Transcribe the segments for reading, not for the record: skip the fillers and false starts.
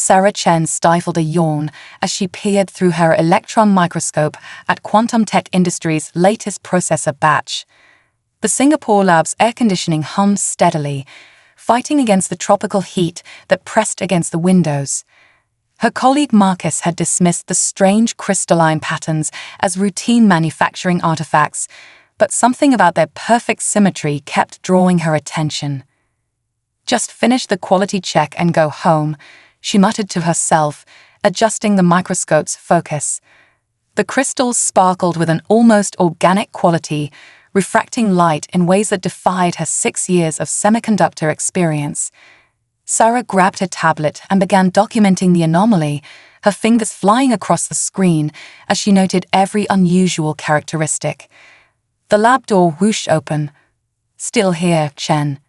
Sarah Chen stifled a yawn as she peered through her electron microscope at Quantum Tech Industries' latest processor batch. The Singapore lab's air conditioning hummed steadily, fighting against the tropical heat that pressed against the windows. Her colleague Marcus had dismissed the strange crystalline patterns as routine manufacturing artifacts, but something about their perfect symmetry kept drawing her attention. "Just finish the quality check and go home," she muttered to herself, adjusting the microscope's focus. The crystals sparkled with an almost organic quality, refracting light in ways that defied her 6 years of semiconductor experience. Sarah grabbed her tablet and began documenting the anomaly, her fingers flying across the screen as she noted every unusual characteristic. The lab door whooshed open. "Still here, Chen."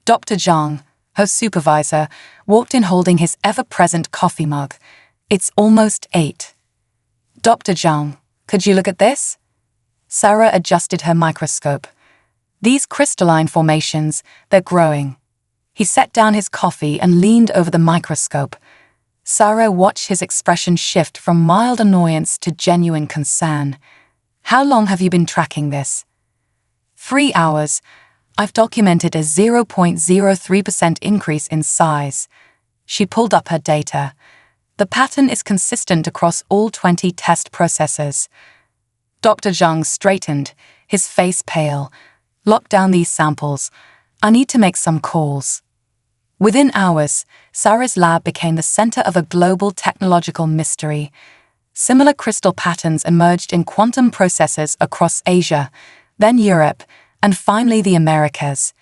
Dr. Zhang, her supervisor, walked in holding his ever-present coffee mug. "It's almost 8. "Dr. Zhang, could you look at this?" Sarah adjusted her microscope. "These crystalline formations, they're growing." He set down his coffee and leaned over the microscope. Sarah watched his expression shift from mild annoyance to genuine concern. "How long have you been tracking this?" 3 hours. I've documented a 0.03% increase in size." She pulled up her data. "The pattern is consistent across all 20 test processors." Dr. Zhang straightened, his face pale. "Lock down these samples. I need to make some calls." Within hours, Sarah's lab became the center of a global technological mystery. Similar crystal patterns emerged in quantum processors across Asia, then Europe, and finally the Americas.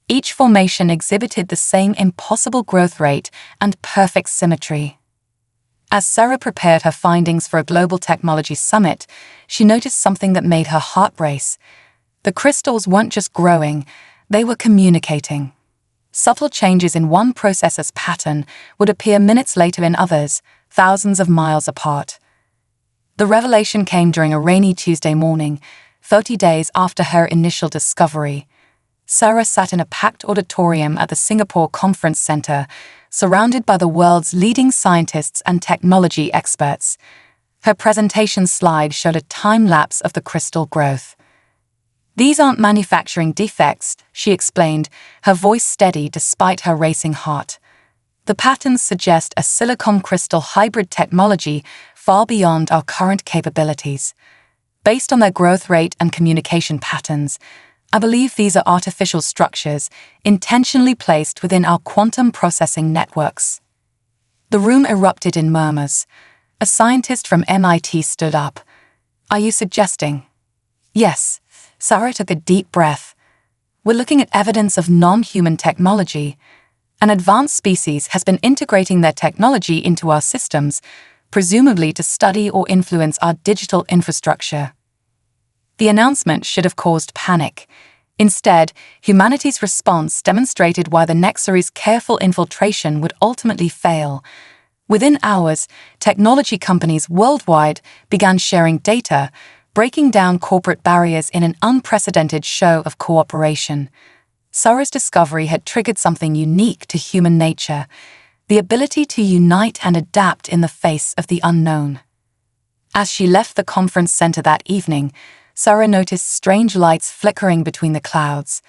Each formation exhibited the same impossible growth rate and perfect symmetry. As Sarah prepared her findings for a global technology summit, she noticed something that made her heart race. The crystals weren't just growing, they were communicating. Subtle changes in one processor's pattern would appear minutes later in others, thousands of miles apart. The revelation came during a rainy Tuesday morning, 30 days after her initial discovery. Sarah sat in a packed auditorium at the Singapore Conference Center, surrounded by the world's leading scientists and technology experts. Her presentation slide showed a time-lapse of the crystal growth. "These aren't manufacturing defects," she explained, her voice steady despite her racing heart. "The patterns suggest a silicon crystal hybrid technology far beyond our current capabilities. Based on their growth rate and communication patterns, I believe these are artificial structures intentionally placed within our quantum processing networks." The room erupted in murmurs. A scientist from MIT stood up. "Are you suggesting?" "Yes." Sarah took a deep breath. "We're looking at evidence of non-human technology. An advanced species has been integrating their technology into our systems, presumably to study or influence our digital infrastructure." The announcement should have caused panic. Instead, humanity's response demonstrated why the Nexary's careful infiltration would ultimately fail. Within hours, technology companies worldwide began sharing data, breaking down corporate barriers in an unprecedented show of cooperation. Sarah's discovery had triggered something unique to human nature, the ability to unite and adapt in the face of the unknown. As she left the conference center that evening, Sarah noticed strange lights flickering between the clouds.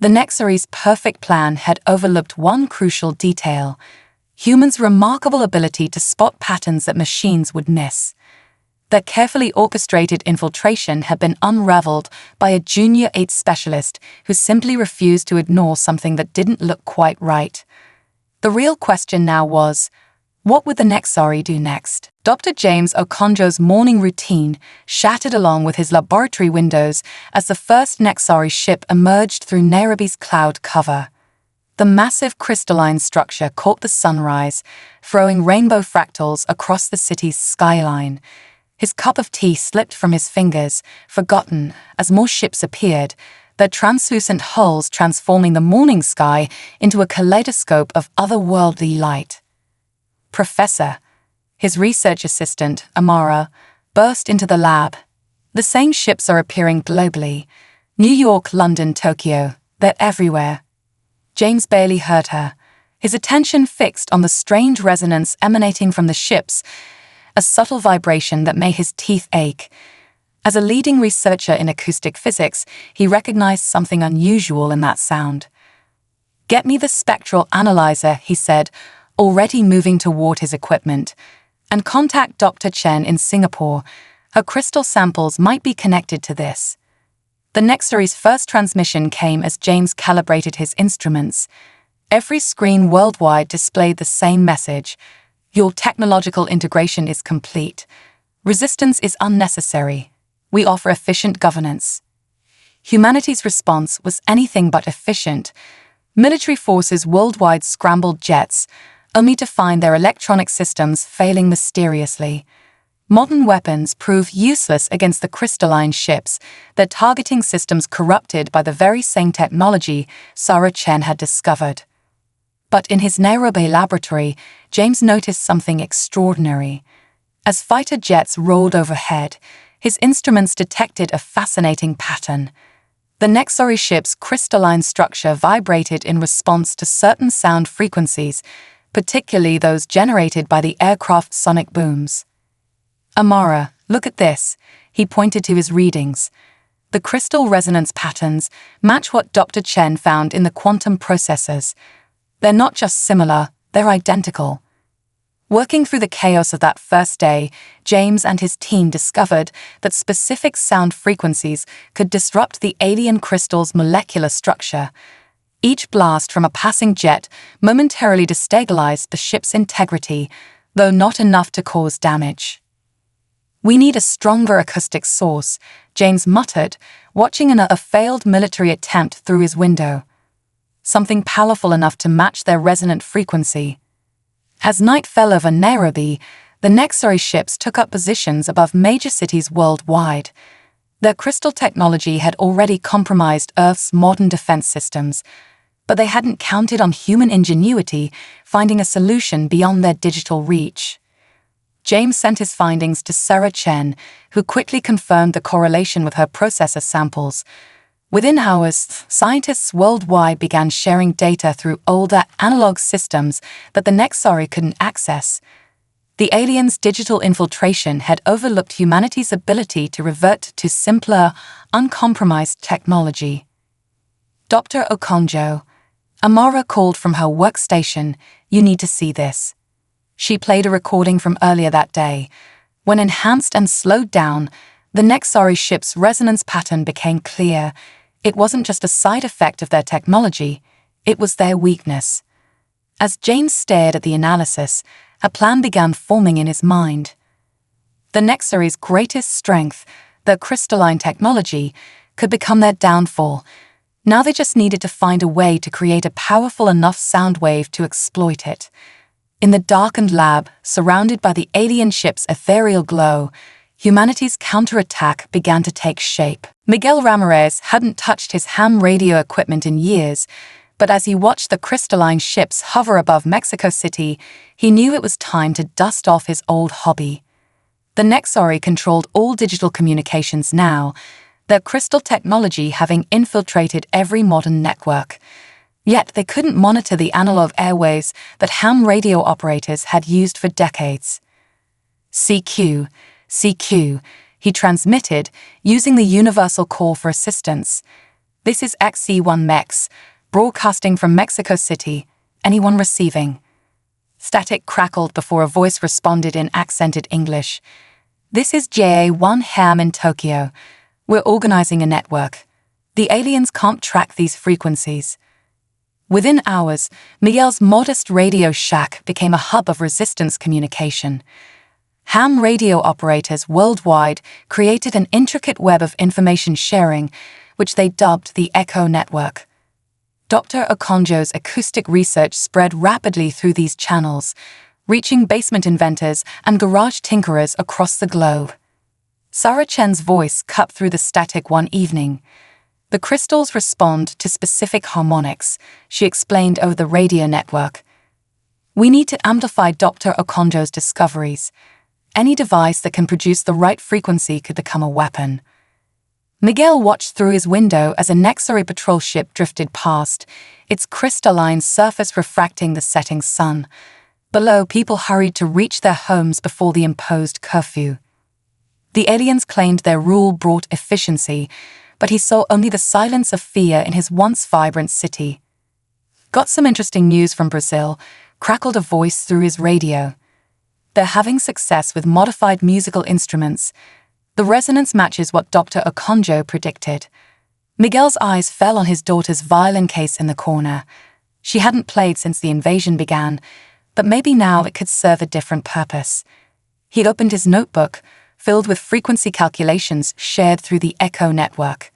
The Nexary's perfect plan had overlooked one crucial detail: humans' remarkable ability to spot patterns that machines would miss. Their carefully orchestrated infiltration had been unraveled by a junior 8 specialist who simply refused to ignore something that didn't look quite right. The real question now was, what would the Nexari do next? Dr. James Okonjo's morning routine shattered along with his laboratory windows as the first Nexari ship emerged through Nairobi's cloud cover. The massive crystalline structure caught the sunrise, throwing rainbow fractals across the city's skyline. His cup of tea slipped from his fingers, forgotten, as more ships appeared, their translucent hulls transforming the morning sky into a kaleidoscope of otherworldly light. "Professor," his research assistant, Amara, burst into the lab. "The same ships are appearing globally. New York, London, Tokyo, they're everywhere." James barely heard her. his attention fixed on the strange resonance emanating from the ships, a subtle vibration that made his teeth ache. As a leading researcher in acoustic physics, he recognized something unusual in that sound. "Get me the spectral analyzer," he said, already moving toward his equipment, "and contact Dr. Chen in Singapore. Her crystal samples might be connected to this." The Nexary's first transmission came as James calibrated his instruments. Every screen worldwide displayed the same message: "Your technological integration is complete. Resistance is unnecessary. We offer efficient governance." Humanity's response was anything but efficient. Military forces worldwide scrambled jets, only to find their electronic systems failing mysteriously. Modern weapons prove useless against the crystalline ships, their targeting systems corrupted by the very same technology Sarah Chen had discovered. But in his Nairobi laboratory, James noticed something extraordinary. As fighter jets rolled overhead, his instruments detected a fascinating pattern. The Nexary ship's crystalline structure vibrated in response to certain sound frequencies, particularly those generated by the aircraft's sonic booms. "Amara, look at this," he pointed to his readings. "The crystal resonance patterns match what Dr. Chen found in the quantum processors. They're not just similar, they're identical." Working through the chaos of that first day, James and his team discovered that specific sound frequencies could disrupt the alien crystal's molecular structure. Each blast from a passing jet momentarily destabilized the ship's integrity, though not enough to cause damage. "We need a stronger acoustic source," James muttered, watching a failed military attempt through his window. "Something powerful enough to match their resonant frequency." As night fell over Nairobi, the Nexary ships took up positions above major cities worldwide. Their crystal technology had already compromised Earth's modern defense systems, but they hadn't counted on human ingenuity finding a solution beyond their digital reach. James sent his findings to Sarah Chen, who quickly confirmed the correlation with her processor samples. Within hours, scientists worldwide began sharing data through older analog systems that the Nexary couldn't access. The aliens' digital infiltration had overlooked humanity's ability to revert to simpler, uncompromised technology. "Dr. Okonjo," Amara called from her workstation, "You need to see this." She played a recording from earlier that day. When enhanced and slowed down, the Nexary ship's resonance pattern became clear. It wasn't just a side effect of their technology, it was their weakness. As James stared at the analysis, a plan began forming in his mind. The Nexary's greatest strength, their crystalline technology, could become their downfall. Now they just needed to find a way to create a powerful enough sound wave to exploit it. In the darkened lab, surrounded by the alien ship's ethereal glow, humanity's counterattack began to take shape. Miguel Ramirez hadn't touched his ham radio equipment in years, but as he watched the crystalline ships hover above Mexico City, he knew it was time to dust off his old hobby. The Nexary controlled all digital communications now, their crystal technology having infiltrated every modern network. Yet they couldn't monitor the analog airwaves that ham radio operators had used for decades. "CQ, CQ," he transmitted, using the universal call for assistance. "This is XC1 Mex, broadcasting from Mexico City. Anyone receiving?" Static crackled before a voice responded in accented English. "This is JA1 Ham in Tokyo. We're organizing a network. The aliens can't track these frequencies." Within hours, Miguel's modest radio shack became a hub of resistance communication. Ham radio operators worldwide created an intricate web of information sharing, which they dubbed the Echo Network. Dr. Okonjo's acoustic research spread rapidly through these channels, reaching basement inventors and garage tinkerers across the globe. Sarah Chen's voice cut through the static one evening. "The crystals respond to specific harmonics," she explained over the radio network. "We need to amplify Dr. Okonjo's discoveries. Any device that can produce the right frequency could become a weapon." Miguel watched through his window as a Nexari patrol ship drifted past, its crystalline surface refracting the setting sun. Below, people hurried to reach their homes before the imposed curfew. The aliens claimed their rule brought efficiency, but he saw only the silence of fear in his once vibrant city. "Got some interesting news from Brazil," crackled a voice through his radio. "They're having success with modified musical instruments. The resonance matches what Dr. Okonjo predicted." Miguel's eyes fell on his daughter's violin case in the corner. She hadn't played since the invasion began, but maybe now it could serve a different purpose. He'd opened his notebook, filled with frequency calculations shared through the Echo network.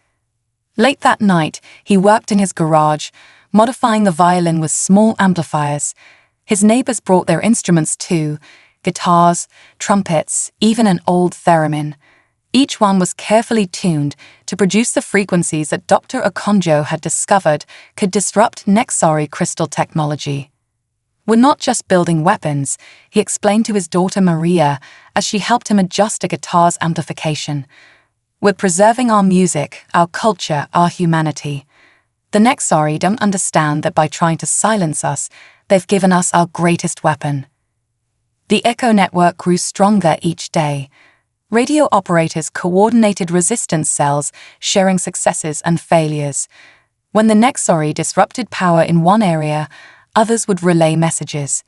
Late that night, he worked in his garage, modifying the violin with small amplifiers. His neighbors brought their instruments too: guitars, trumpets, even an old theremin. Each one was carefully tuned to produce the frequencies that Dr. Okonjo had discovered could disrupt Nexari crystal technology. "We're not just building weapons," he explained to his daughter Maria as she helped him adjust a guitar's amplification. "We're preserving our music, our culture, our humanity. The Nexari don't understand that by trying to silence us, they've given us our greatest weapon." The Echo network grew stronger each day. Radio operators coordinated resistance cells, sharing successes and failures. When the Nexari disrupted power in one area, others would relay messages.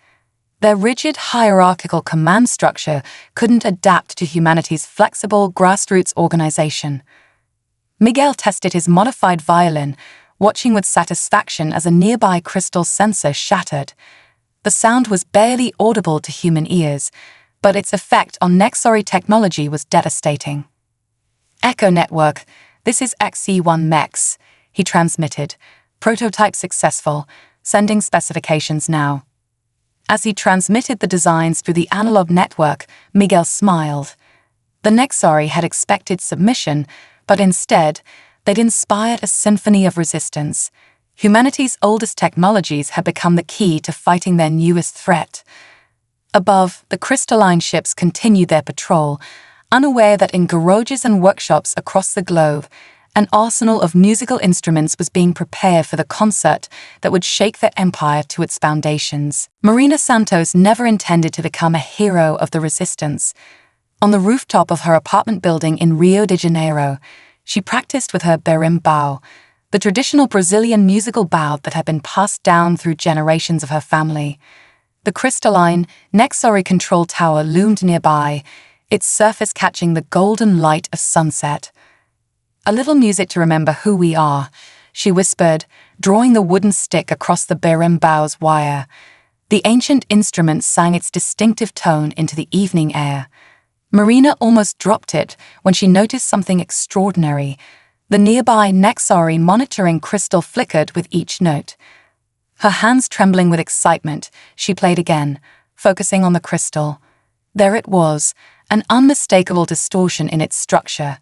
Their rigid hierarchical command structure couldn't adapt to humanity's flexible grassroots organization. Miguel tested his modified violin, watching with satisfaction as a nearby crystal sensor shattered. The sound was barely audible to human ears, but its effect on Nexari technology was devastating. "Echo Network, this is XC1 MEX," he transmitted. "Prototype successful. Sending specifications now." As he transmitted the designs through the analog network, Miguel smiled. The Nexari had expected submission, but instead, they'd inspired a symphony of resistance. Humanity's oldest technologies had become the key to fighting their newest threat. Above, the crystalline ships continued their patrol, unaware that in garages and workshops across the globe, an arsenal of musical instruments was being prepared for the concert that would shake their empire to its foundations. Marina Santos never intended to become a hero of the resistance. On the rooftop of her apartment building in Rio de Janeiro, she practiced with her berimbau, the traditional Brazilian musical bow that had been passed down through generations of her family. The crystalline, Nexari control tower loomed nearby, its surface catching the golden light of sunset. "A little music to remember who we are," she whispered, drawing the wooden stick across the berimbau's wire. The ancient instrument sang its distinctive tone into the evening air. Marina almost dropped it when she noticed something extraordinary. The nearby Nexari monitoring crystal flickered with each note. Her hands trembling with excitement, she played again, focusing on the crystal. There it was, an unmistakable distortion in its structure.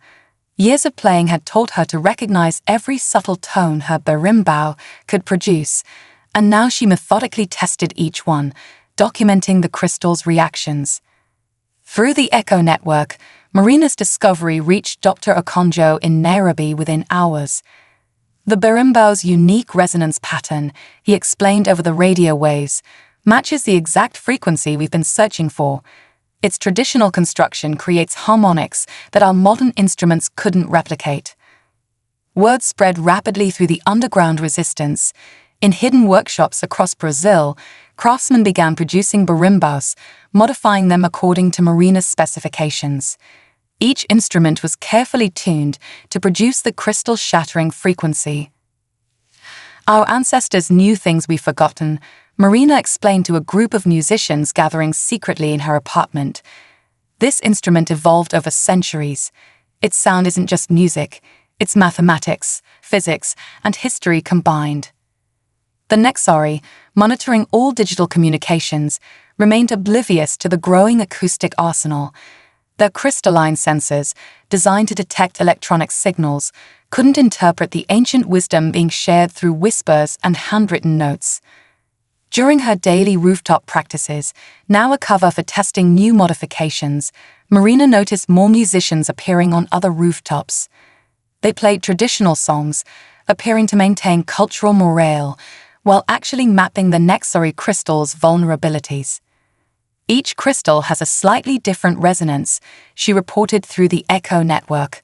Years of playing had taught her to recognize every subtle tone her berimbau could produce, and now she methodically tested each one, documenting the crystal's reactions. Through the Echo network, Marina's discovery reached Dr. Okonjo in Nairobi within hours. The berimbau's unique resonance pattern, he explained over the radio waves, matches the exact frequency we've been searching for. Its traditional construction creates harmonics that our modern instruments couldn't replicate. Word spread rapidly through the underground resistance. In hidden workshops across Brazil, craftsmen began producing berimbaus, modifying them according to Marina's specifications. Each instrument was carefully tuned to produce the crystal-shattering frequency. "Our ancestors knew things we've forgotten," Marina explained to a group of musicians gathering secretly in her apartment. "This instrument evolved over centuries. Its sound isn't just music, it's mathematics, physics, and history combined." The Nexari, monitoring all digital communications, remained oblivious to the growing acoustic arsenal. Their crystalline sensors, designed to detect electronic signals, couldn't interpret the ancient wisdom being shared through whispers and handwritten notes. During her daily rooftop practices, now a cover for testing new modifications, Marina noticed more musicians appearing on other rooftops. They played traditional songs, appearing to maintain cultural morale, while actually mapping the Nexori crystal's vulnerabilities. Each crystal has a slightly different resonance, she reported through the Echo network.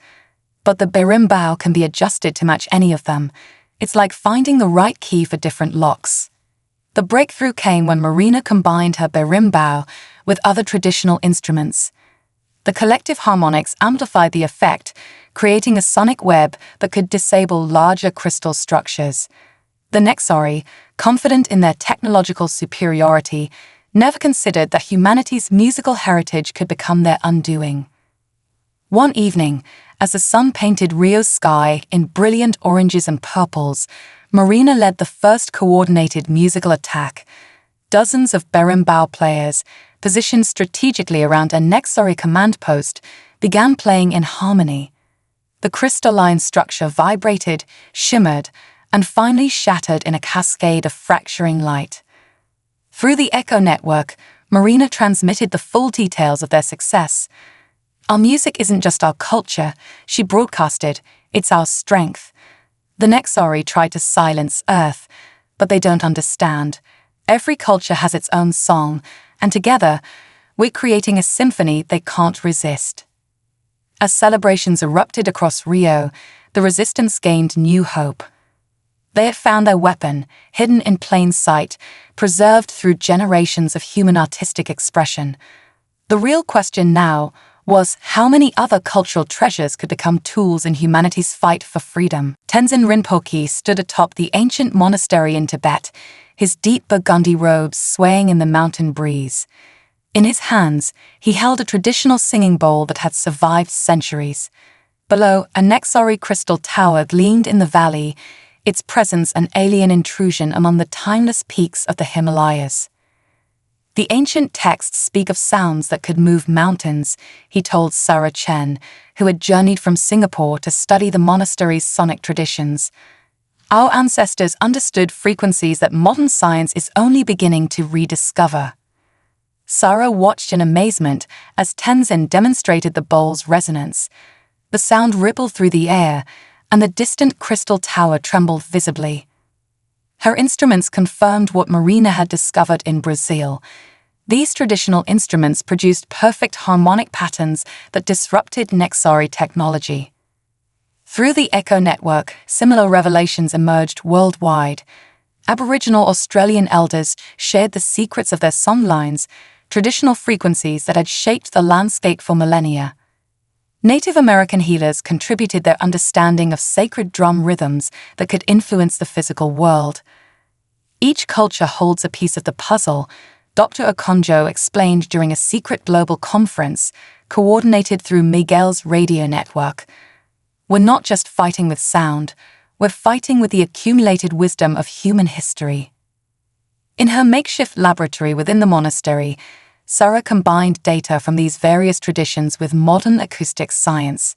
But the berimbau can be adjusted to match any of them. It's like finding the right key for different locks. The breakthrough came when Marina combined her berimbau with other traditional instruments. The collective harmonics amplified the effect, creating a sonic web that could disable larger crystal structures. The Nexori, confident in their technological superiority, never considered that humanity's musical heritage could become their undoing. One evening, as the sun painted Rio's sky in brilliant oranges and purples, Marina led the first coordinated musical attack. Dozens of berimbau players, positioned strategically around a Nexori command post, began playing in harmony. The crystalline structure vibrated, shimmered, and finally shattered in a cascade of fracturing light. Through the Echo network, Marina transmitted the full details of their success. "Our music isn't just our culture," she broadcasted, "it's our strength." The Nexori tried to silence Earth, but they don't understand. Every culture has its own song, and together, we're creating a symphony they can't resist. As celebrations erupted across Rio, the resistance gained new hope. They had found their weapon, hidden in plain sight, preserved through generations of human artistic expression. The real question now was how many other cultural treasures could become tools in humanity's fight for freedom. Tenzin Rinpoche stood atop the ancient monastery in Tibet, his deep burgundy robes swaying in the mountain breeze. In his hands, he held a traditional singing bowl that had survived centuries. Below, a Nexori crystal tower gleamed in the valley, its presence an alien intrusion among the timeless peaks of the Himalayas. The ancient texts speak of sounds that could move mountains, he told Sarah Chen, who had journeyed from Singapore to study the monastery's sonic traditions. Our ancestors understood frequencies that modern science is only beginning to rediscover. Sarah watched in amazement as Tenzin demonstrated the bowl's resonance. The sound rippled through the air, and the distant crystal tower trembled visibly. Her instruments confirmed what Marina had discovered in Brazil. These traditional instruments produced perfect harmonic patterns that disrupted Nexori technology. Through the Echo network, similar revelations emerged worldwide. Aboriginal Australian elders shared the secrets of their songlines, traditional frequencies that had shaped the landscape for millennia. Native American healers contributed their understanding of sacred drum rhythms that could influence the physical world. Each culture holds a piece of the puzzle, Dr. Okonjo explained during a secret global conference coordinated through Miguel's radio network. "We're not just fighting with sound, we're fighting with the accumulated wisdom of human history." In her makeshift laboratory within the monastery, Sarah combined data from these various traditions with modern acoustic science.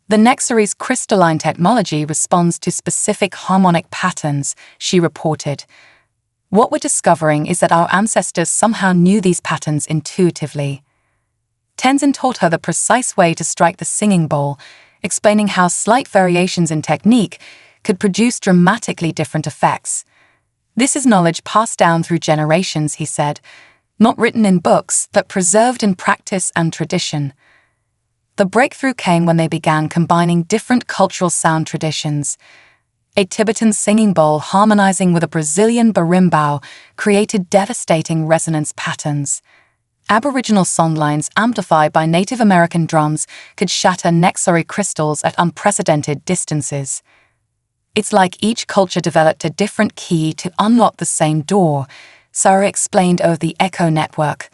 The Nexori's crystalline technology responds to specific harmonic patterns, she reported. "What we're discovering is that our ancestors somehow knew these patterns intuitively." Tenzin taught her the precise way to strike the singing bowl, explaining how slight variations in technique could produce dramatically different effects. "This is knowledge passed down through generations," he said, "not written in books, but preserved in practice and tradition." The breakthrough came when they began combining different cultural sound traditions. A Tibetan singing bowl harmonizing with a Brazilian berimbau created devastating resonance patterns. Aboriginal songlines amplified by Native American drums could shatter Nexori crystals at unprecedented distances. "It's like each culture developed a different key to unlock the same door," Sarah explained over the Echo network.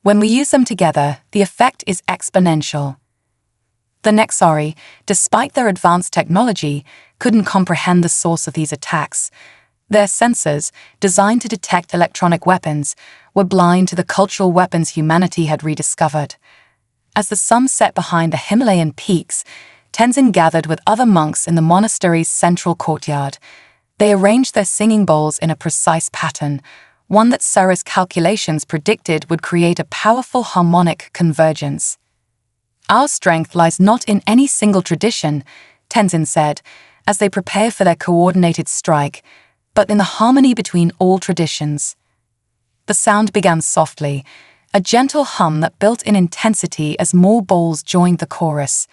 "When we use them together, the effect is exponential." The Nexori, despite their advanced technology, couldn't comprehend the source of these attacks. Their sensors, designed to detect electronic weapons, were blind to the cultural weapons humanity had rediscovered. As the sun set behind the Himalayan peaks, Tenzin gathered with other monks in the monastery's central courtyard. They arranged their singing bowls in a precise pattern, one that Sarah's calculations predicted would create a powerful harmonic convergence. "Our strength lies not in any single tradition," Tenzin said, as they prepare for their coordinated strike, but in the harmony between all traditions. The sound began softly, a gentle hum that built in intensity as more bowls joined the chorus.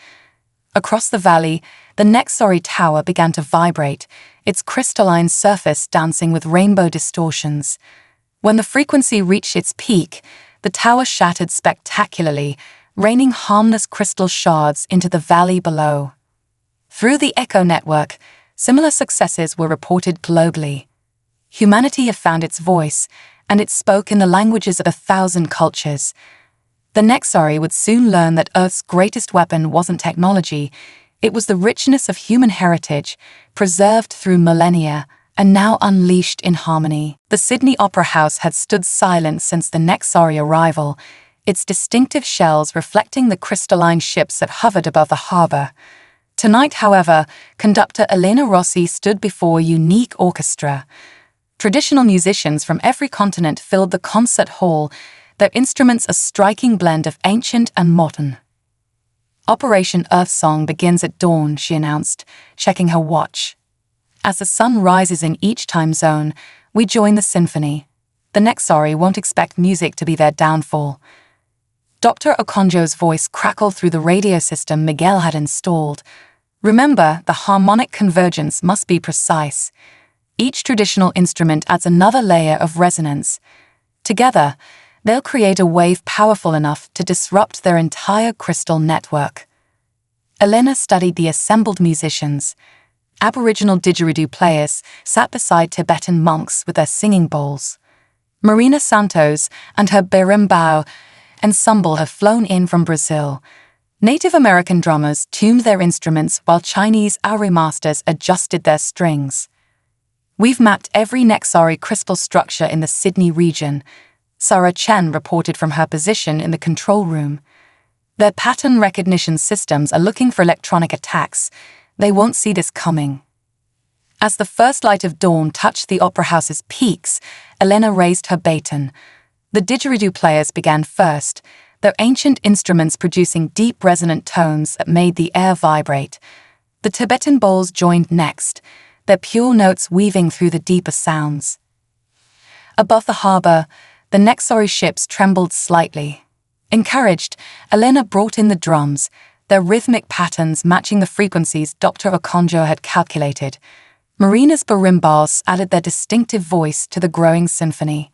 Across the valley, the Nexori Tower began to vibrate, its crystalline surface dancing with rainbow distortions. When the frequency reached its peak, the tower shattered spectacularly, raining harmless crystal shards into the valley below. Through the Echo network, similar successes were reported globally. Humanity had found its voice, and it spoke in the languages of 1,000 cultures. The Nexori would soon learn that Earth's greatest weapon wasn't technology, it was the richness of human heritage, preserved through millennia, and now unleashed in harmony. The Sydney Opera House had stood silent since the Nexori arrival, its distinctive shells reflecting the crystalline ships that hovered above the harbour. Tonight, however, conductor Elena Rossi stood before a unique orchestra. Traditional musicians from every continent filled the concert hall, their instruments a striking blend of ancient and modern. Operation Earthsong begins at dawn, she announced, checking her watch. As the sun rises in each time zone, we join the symphony. The Nexori won't expect music to be their downfall. Dr. Okonjo's voice crackled through the radio system Miguel had installed. Remember, the harmonic convergence must be precise. Each traditional instrument adds another layer of resonance. Together, they'll create a wave powerful enough to disrupt their entire crystal network. Elena studied the assembled musicians. Aboriginal didgeridoo players sat beside Tibetan monks with their singing bowls. Marina Santos and her berimbau ensemble have flown in from Brazil. Native American drummers tuned their instruments while Chinese Auri masters adjusted their strings. We've mapped every Nexori crystal structure in the Sydney region, Sarah Chen reported from her position in the control room. Their pattern recognition systems are looking for electronic attacks. They won't see this coming. As the first light of dawn touched the Opera House's peaks, Elena raised her baton. The didgeridoo players began first, their ancient instruments producing deep resonant tones that made the air vibrate. The Tibetan bowls joined next, their pure notes weaving through the deeper sounds. Above the harbour, the Nexori ships trembled slightly. Encouraged, Elena brought in the drums, their rhythmic patterns matching the frequencies Dr. Okonjo had calculated. Marina's berimbas added their distinctive voice to the growing symphony.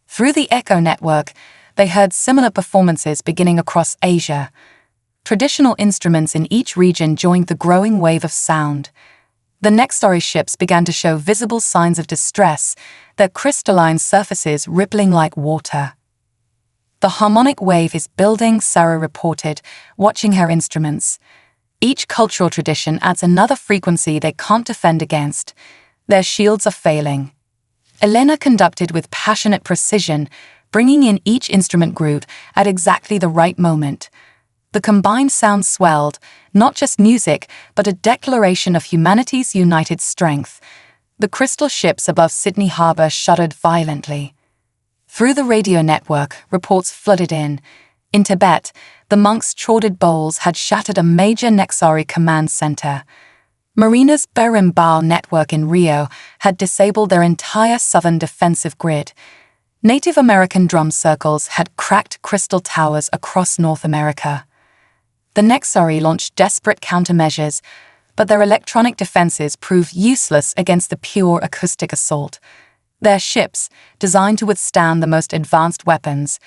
Through the Echo network, they heard similar performances beginning across Asia. Traditional instruments in each region joined the growing wave of sound. The Nexori ships began to show visible signs of distress, their crystalline surfaces rippling like water. The harmonic wave is building, Sarah reported, watching her instruments. Each cultural tradition adds another frequency they can't defend against. Their shields are failing. Elena conducted with passionate precision, bringing in each instrument group at exactly the right moment. The combined sound swelled, not just music, but a declaration of humanity's united strength. The crystal ships above Sydney Harbour shuddered violently. Through the radio network, reports flooded in. In Tibet, the monks' chorded bowls had shattered a major Nexori command center. Marina's berimbau network in Rio had disabled their entire southern defensive grid. Native American drum circles had cracked crystal towers across North America. The Nexori launched desperate countermeasures, but their electronic defenses proved useless against the pure acoustic assault. Their ships, designed to withstand the most advanced weapons,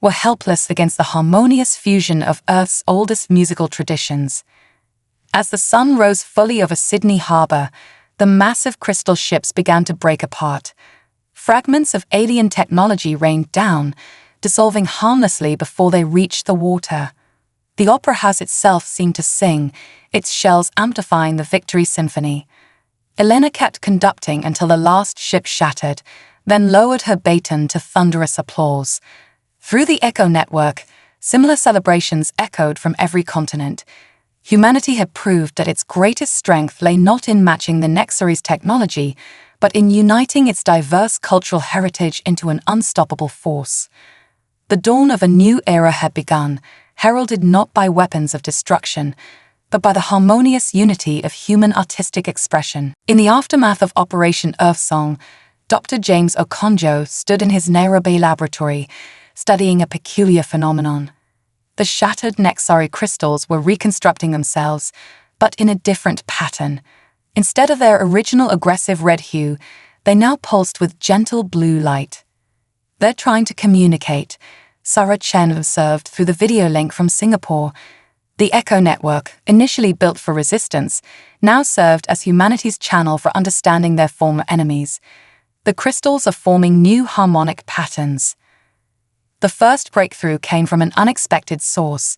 were helpless against the harmonious fusion of Earth's oldest musical traditions. As the sun rose fully over Sydney Harbour, the massive crystal ships began to break apart. Fragments of alien technology rained down, dissolving harmlessly before they reached the water. The Opera House itself seemed to sing, its shells amplifying the victory symphony. Elena kept conducting until the last ship shattered, then lowered her baton to thunderous applause. Through the Echo network, similar celebrations echoed from every continent. Humanity had proved that its greatest strength lay not in matching the Nexori's technology, but in uniting its diverse cultural heritage into an unstoppable force. The dawn of a new era had begun, heralded not by weapons of destruction, but by the harmonious unity of human artistic expression. In the aftermath of Operation Earthsong, Dr. James Okonjo stood in his Nairobi laboratory, studying a peculiar phenomenon. The shattered Nexari crystals were reconstructing themselves, but in a different pattern. Instead of their original aggressive red hue, they now pulsed with gentle blue light. "They're trying to communicate," Sarah Chen observed through the video link from Singapore. The Echo Network, initially built for resistance, now served as humanity's channel for understanding their former enemies. The crystals are forming new harmonic patterns. The first breakthrough came from an unexpected source.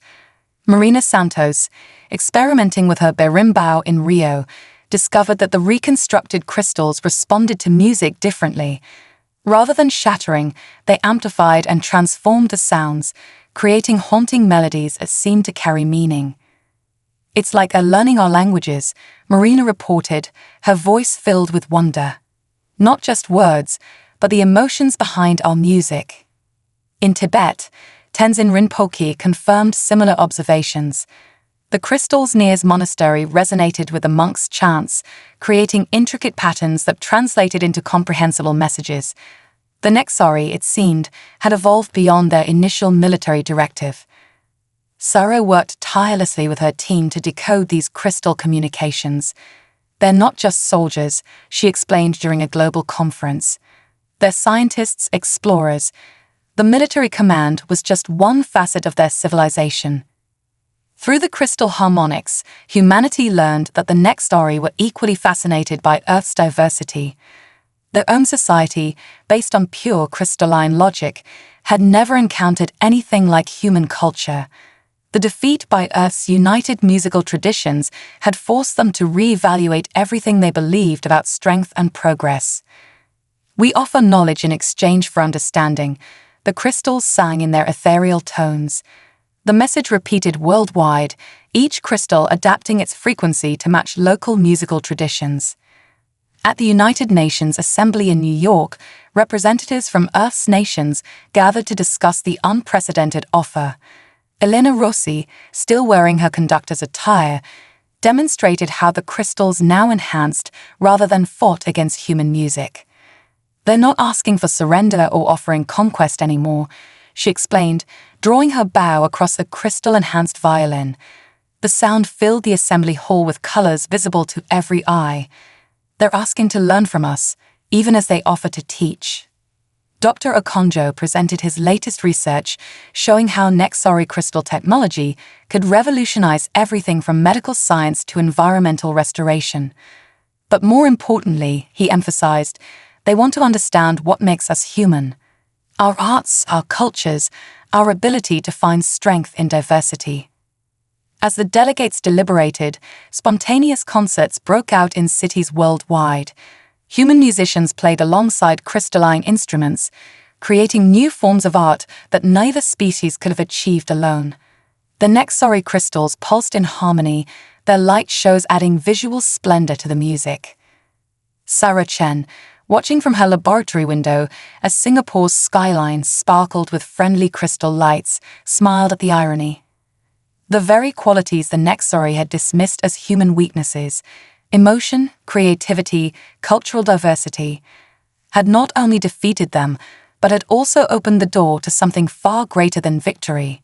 Marina Santos, experimenting with her berimbau in Rio, discovered that the reconstructed crystals responded to music differently. Rather than shattering, they amplified and transformed the sounds, creating haunting melodies that seemed to carry meaning. "It's like learning our languages," Marina reported, her voice filled with wonder. "Not just words, but the emotions behind our music." In Tibet, Tenzin Rinpoche confirmed similar observations. The crystals near his monastery resonated with the monks' chants, creating intricate patterns that translated into comprehensible messages. The Nexari, it seemed, had evolved beyond their initial military directive. Sarah worked tirelessly with her team to decode these crystal communications. "They're not just soldiers," she explained during a global conference. "They're scientists, explorers. The military command was just one facet of their civilization." Through the crystal harmonics, humanity learned that the Nexari were equally fascinated by Earth's diversity. Their own society, based on pure crystalline logic, had never encountered anything like human culture. The defeat by Earth's united musical traditions had forced them to reevaluate everything they believed about strength and progress. "We offer knowledge in exchange for understanding," the crystals sang in their ethereal tones. The message repeated worldwide, each crystal adapting its frequency to match local musical traditions. At the United Nations Assembly in New York, representatives from Earth's nations gathered to discuss the unprecedented offer. Elena Rossi, still wearing her conductor's attire, demonstrated how the crystals now enhanced rather than fought against human music. "They're not asking for surrender or offering conquest anymore," she explained, drawing her bow across a crystal-enhanced violin. The sound filled the assembly hall with colors visible to every eye. "They're asking to learn from us, even as they offer to teach." Dr. Okonjo presented his latest research showing how Nexari crystal technology could revolutionize everything from medical science to environmental restoration. But more importantly, he emphasized, they want to understand what makes us human. Our arts, our cultures, our ability to find strength in diversity. As the delegates deliberated, spontaneous concerts broke out in cities worldwide. Human musicians played alongside crystalline instruments, creating new forms of art that neither species could have achieved alone. The Nexari crystals pulsed in harmony, their light shows adding visual splendor to the music. Sarah Chen, watching from her laboratory window as Singapore's skyline sparkled with friendly crystal lights, smiled at the irony. The very qualities the Nexari had dismissed as human weaknesses, emotion, creativity, cultural diversity, had not only defeated them, but had also opened the door to something far greater than victory.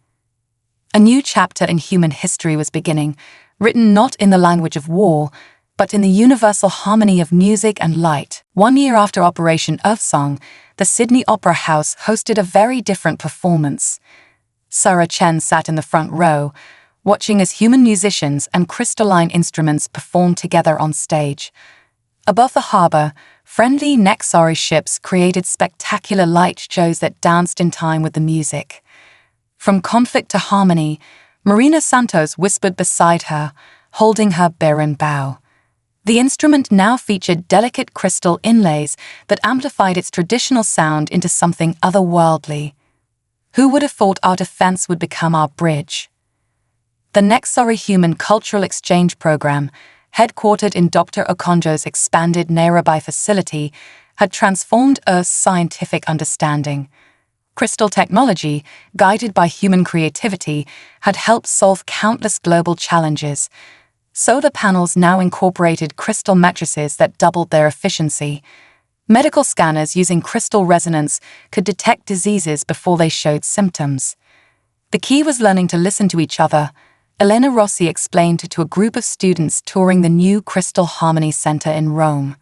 A new chapter in human history was beginning, written not in the language of war, but in the universal harmony of music and light. 1 year after Operation Earthsong, the Sydney Opera House hosted a very different performance. Sarah Chen sat in the front row, watching as human musicians and crystalline instruments performed together on stage. Above the harbour, friendly Nexari ships created spectacular light shows that danced in time with the music. From conflict to harmony, Marina Santos whispered beside her, holding her berimbau. The instrument now featured delicate crystal inlays that amplified its traditional sound into something otherworldly. Who would have thought our defense would become our bridge? The Nexari Human Cultural Exchange Program, headquartered in Dr. Okonjo's expanded Nairobi facility, had transformed Earth's scientific understanding. Crystal technology, guided by human creativity, had helped solve countless global challenges. Solar panels now incorporated crystal matrices that doubled their efficiency. Medical scanners using crystal resonance could detect diseases before they showed symptoms. The key was learning to listen to each other, Elena Rossi explained to a group of students touring the new Crystal Harmony Center in Rome.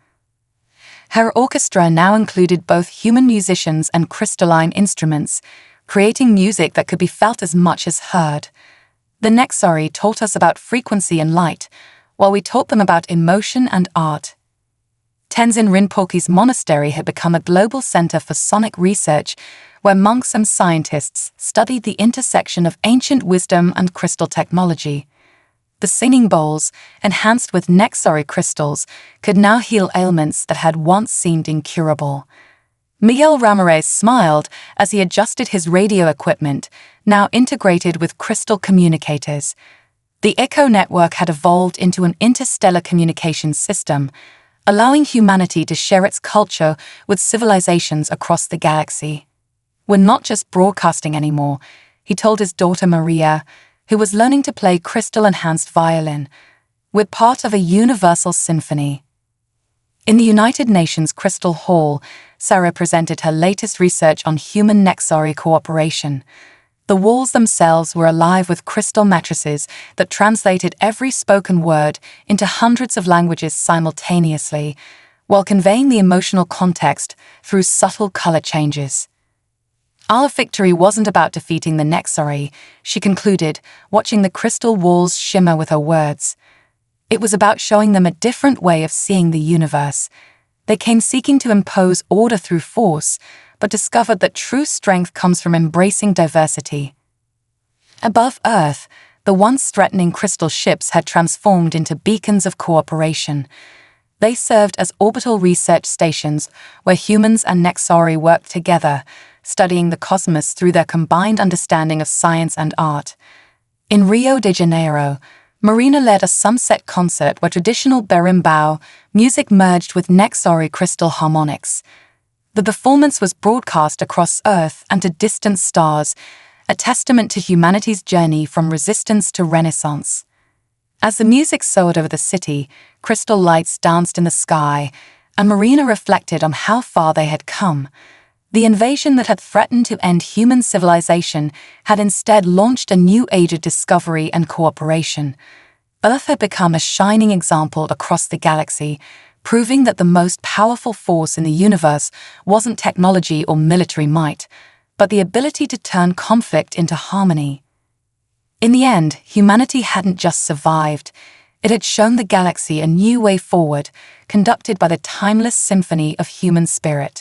Her orchestra now included both human musicians and crystalline instruments, creating music that could be felt as much as heard. The Nexari taught us about frequency and light, while we taught them about emotion and art. Tenzin Rinpoche's monastery had become a global center for sonic research, where monks and scientists studied the intersection of ancient wisdom and crystal technology. The singing bowls, enhanced with Nexari crystals, could now heal ailments that had once seemed incurable. Miguel Ramirez smiled as he adjusted his radio equipment, now integrated with crystal communicators. The Echo network had evolved into an interstellar communications system, allowing humanity to share its culture with civilizations across the galaxy. "We're not just broadcasting anymore," he told his daughter Maria, who was learning to play crystal-enhanced violin. "We're part of a universal symphony." In the United Nations Crystal Hall, Sarah presented her latest research on human Nexari cooperation. The walls themselves were alive with crystal matrices that translated every spoken word into hundreds of languages simultaneously, while conveying the emotional context through subtle color changes. "Our victory wasn't about defeating the Nexari," she concluded, watching the crystal walls shimmer with her words. "It was about showing them a different way of seeing the universe. They came seeking to impose order through force, but discovered that true strength comes from embracing diversity." Above Earth, the once threatening crystal ships had transformed into beacons of cooperation. They served as orbital research stations where humans and Nexari worked together, studying the cosmos through their combined understanding of science and art. In Rio de Janeiro, Marina led a sunset concert where traditional berimbau music merged with Nexari crystal harmonics. The performance was broadcast across Earth and to distant stars, a testament to humanity's journey from resistance to renaissance. As the music soared over the city, crystal lights danced in the sky, and Marina reflected on how far they had come. The invasion that had threatened to end human civilization had instead launched a new age of discovery and cooperation. Earth had become a shining example across the galaxy, proving that the most powerful force in the universe wasn't technology or military might, but the ability to turn conflict into harmony. In the end, humanity hadn't just survived. It had shown the galaxy a new way forward, conducted by the timeless symphony of human spirit.